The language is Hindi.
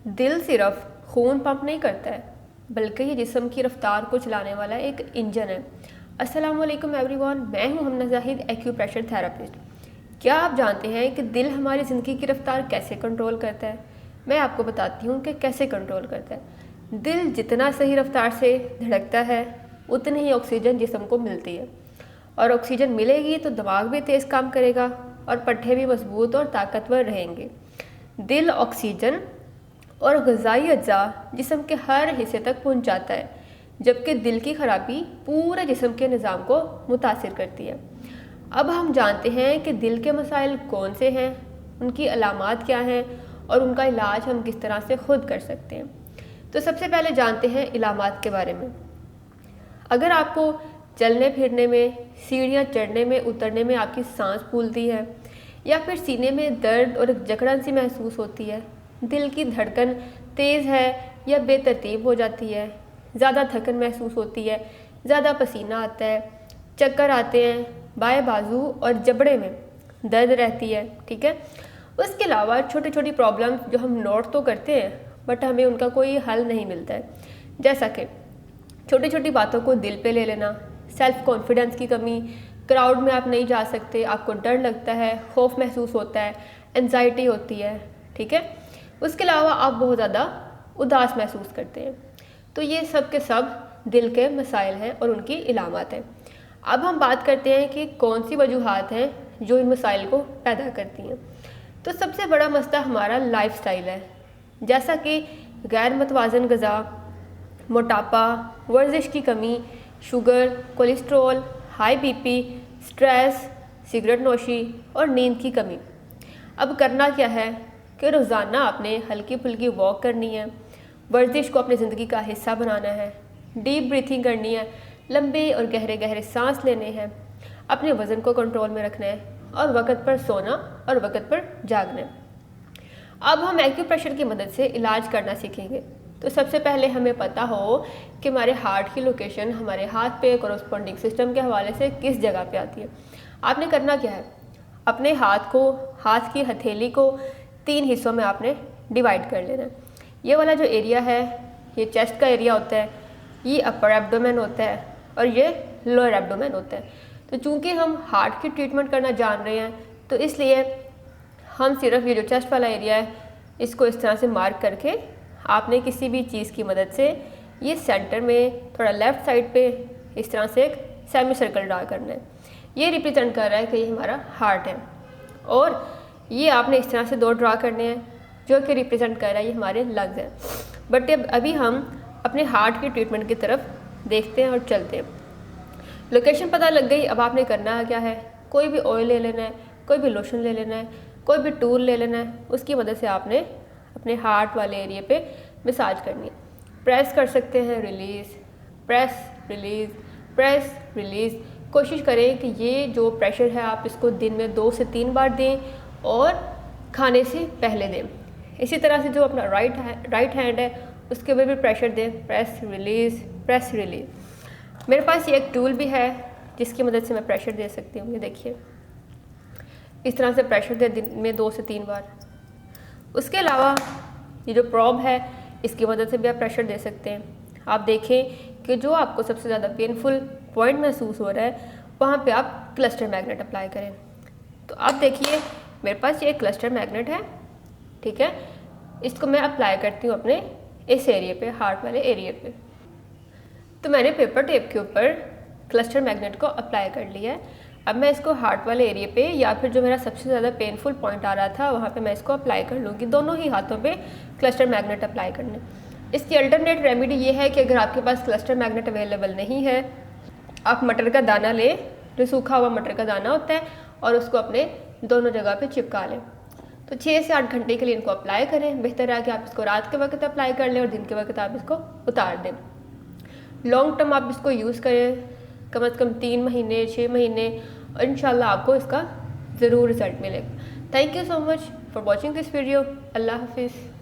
दिल सिर्फ खून पंप नहीं करता है, बल्कि ये जिस्म की रफ्तार को चलाने वाला एक इंजन है। अस्सलाम वालेकुम एवरीवन, मैं हूं हमना जाहिद, एक्यूप्रेशर थेरापिस्ट। क्या आप जानते हैं कि दिल हमारी ज़िंदगी की रफ्तार कैसे कंट्रोल करता है? मैं आपको बताती हूँ कि कैसे कंट्रोल करता है। दिल जितना सही रफ्तार से धड़कता है, उतनी ही ऑक्सीजन जिस्म को मिलती है, और ऑक्सीजन मिलेगी तो दिमाग भी तेज़ काम करेगा और पट्टे भी मजबूत और ताकतवर रहेंगे। दिल ऑक्सीजन और ग़िज़ाई अज्जा जिस्म के हर हिस्से तक पहुंचाता है, जबकि दिल की खराबी पूरे जिस्म के निज़ाम को मुतासिर करती है। अब हम जानते हैं कि दिल के मसाइल कौन से हैं, उनकी अलामात क्या हैं और उनका इलाज हम किस तरह से खुद कर सकते हैं। तो सबसे पहले जानते हैं अलामात के बारे में। अगर आपको चलने फिरने में, सीढ़ियाँ चढ़ने में उतरने में आपकी सांस फूलती है, या फिर सीने में दर्द और एक जकड़न सी महसूस होती है, दिल की धड़कन तेज़ है या बेतरतीब हो जाती है, ज़्यादा थकन महसूस होती है, ज़्यादा पसीना आता है, चक्कर आते हैं, बाएं बाजू और जबड़े में दर्द रहती है, ठीक है। उसके अलावा छोटी छोटी प्रॉब्लम जो हम नोट तो करते हैं बट हमें उनका कोई हल नहीं मिलता है, जैसा कि छोटी छोटी बातों को दिल पे ले लेना, सेल्फ कॉन्फिडेंस की कमी, क्राउड में आप नहीं जा सकते, आपको डर लगता है, खौफ महसूस होता है, एंजाइटी होती है, ठीक है। उसके अलावा आप बहुत ज़्यादा उदास महसूस करते हैं। तो ये सब के सब दिल के मसाइल हैं और उनकी इलामत हैं। अब हम बात करते हैं कि कौन सी वजूहात हैं जो इन मसाइल को पैदा करती हैं। तो सबसे बड़ा मसला हमारा लाइफस्टाइल है, जैसा कि गैर मतवाजन ग़िज़ा, मोटापा, वर्जिश की कमी, sugar, cholesterol, high BP, stress, cigarette नोशी और नींद की कमी। अब करना क्या है कि रोज़ाना आपने हल्की फुल्की वॉक करनी है, वर्जिश को अपनी ज़िंदगी का हिस्सा बनाना है, डीप ब्रीथिंग करनी है, लंबे और गहरे गहरे सांस लेने हैं, अपने वज़न को कंट्रोल में रखना है और वक्त पर सोना और वक्त पर जागना है। अब हम एक्यूप्रेशर की मदद से इलाज करना सीखेंगे। तो सबसे पहले हमें पता हो कि हमारे हार्ट की लोकेशन हमारे हाथ पे कॉरस्पॉन्डिंग सिस्टम के हवाले से किस जगह पे आती है। आपने करना क्या है, अपने हाथ की हथेली को 3 हिस्सों में आपने डिवाइड कर लेना है। ये वाला जो एरिया है ये चेस्ट का एरिया होता है, ये अपर एब्डोमेन होता है और ये लोअर एब्डोमेन होता है। तो चूँकि हम हार्ट की ट्रीटमेंट करना जान रहे हैं, तो इसलिए हम सिर्फ ये जो चेस्ट वाला एरिया है इसको इस तरह से मार्क करके आपने किसी भी चीज़ की मदद से ये सेंटर में थोड़ा लेफ़्ट साइड पे इस तरह से एक सेमी सर्कल ड्रा करना है। ये रिप्रेजेंट कर रहा है कि ये हमारा हार्ट है, और ये आपने इस तरह से 2 ड्रा करने हैं जो कि रिप्रेजेंट कर रहा है ये हमारे लंग्स हैं। बट अभी हम अपने हार्ट की ट्रीटमेंट की तरफ देखते हैं और चलते हैं। लोकेशन पता लग गई, अब आपने करना क्या है, कोई भी ऑयल ले लेना है, कोई भी लोशन ले लेना है, कोई भी टूल ले लेना है, उसकी मदद से आपने अपने हार्ट वाले एरिया पे मसाज करनी है। प्रेस कर सकते हैं, release, press release, press release. कोशिश करें कि ये जो प्रेशर है आप इसको दिन में 2 से 3 बार दें और खाने से पहले दें। इसी तरह से जो अपना राइट हैंड है उसके ऊपर भी प्रेशर दें, प्रेस रिलीज़, प्रेस रिलीज़। मेरे पास ये एक टूल भी है जिसकी मदद से मैं प्रेशर दे सकती हूँ। ये देखिए, इस तरह से प्रेशर दे दिन में 2 से 3 बार। उसके अलावा ये जो प्रॉब है इसकी मदद से भी आप प्रेशर दे सकते हैं। आप देखें कि जो आपको सबसे ज़्यादा पेनफुल पॉइंट महसूस हो रहा है वहाँ पे आप क्लस्टर मैग्नेट अप्लाई करें। तो आप देखिए मेरे पास ये क्लस्टर मैग्नेट है, ठीक है। इसको मैं अप्लाई करती हूँ अपने इस एरिया पे, हार्ट वाले एरिया पे। तो मैंने पेपर टेप के ऊपर क्लस्टर मैग्नेट को अप्लाई कर लिया है। अब मैं इसको हार्ट वाले एरिया पे या फिर जो मेरा सबसे ज़्यादा पेनफुल पॉइंट आ रहा था वहाँ पे मैं इसको अप्लाई कर लूँगी। दोनों ही हाथों पे क्लस्टर मैग्नेट अप्लाई करने। इसकी अल्टरनेट रेमेडी ये है कि अगर आपके पास क्लस्टर मैग्नेट अवेलेबल नहीं है, आप मटर का दाना लें, जो सूखा हुआ मटर का दाना होता है, और उसको अपने दोनों जगह पे चिपका लें। तो 6 से 8 घंटे के लिए इनको अप्लाई करें। बेहतर है कि आप इसको रात के वक्त अप्लाई कर लें और दिन के वक्त आप इसको उतार दें। लॉन्ग टर्म आप इसको यूज़ करें, कम से कम 3 महीने 6 महीने, और इंशाल्लाह आपको इसका ज़रूर रिज़ल्ट मिलेगा। Thank you so much for watching this video. अल्लाह हाफिज़।